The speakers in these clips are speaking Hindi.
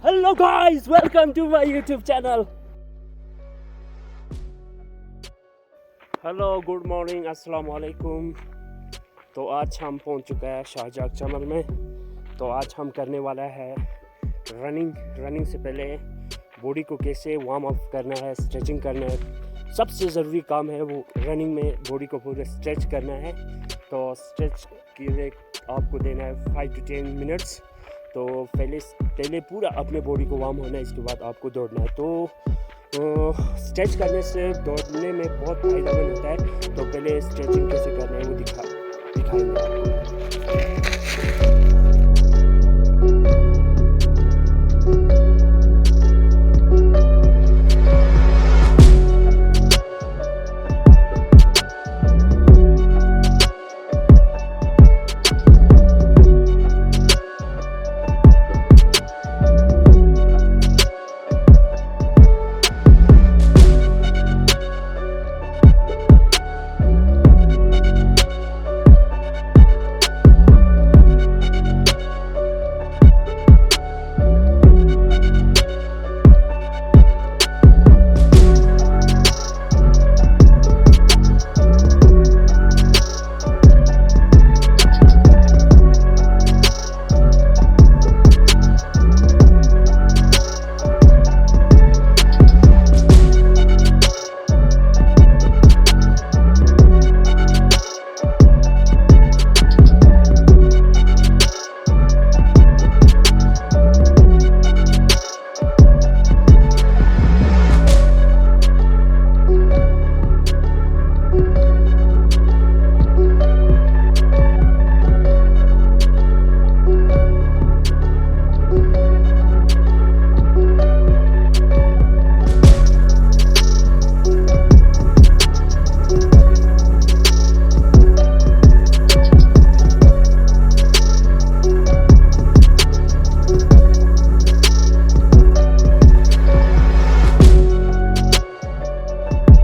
Hello guys, welcome to my YouTube channel. Hello, good morning, अस्सलाम वालेकुम। तो आज हम पहुंच चुके हैं शाहजहाँ चमन में। तो आज हम करने वाला है रनिंग से पहले बॉडी को कैसे वार्म अप करना है, स्ट्रेचिंग करना है। सबसे ज़रूरी काम है वो रनिंग में बॉडी को पूरे स्ट्रेच करना है। तो स्ट्रेच के लिए आपको देना है 5 to 10 मिनट्स। तो पहले पूरा अपने बॉडी को वार्म होना है, इसके बाद आपको दौड़ना है। तो स्ट्रेच करने से दौड़ने में बहुत फ़ायदेमंद होता है। तो पहले स्ट्रेचिंग कैसे करना है वो दिखाएंगे आपको।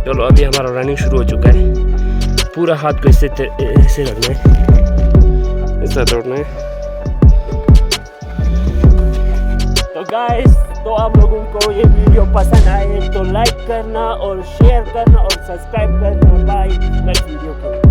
चलो, अभी हमारा रनिंग शुरू हो चुका है। पूरा हाथ को ऐसे रखना है, ऐसा दौड़ना है। तो गाइस, तो आप लोगों को ये वीडियो पसंद आए तो लाइक करना और शेयर करना और सब्सक्राइब करना। बाय, नेक्स्ट वीडियो के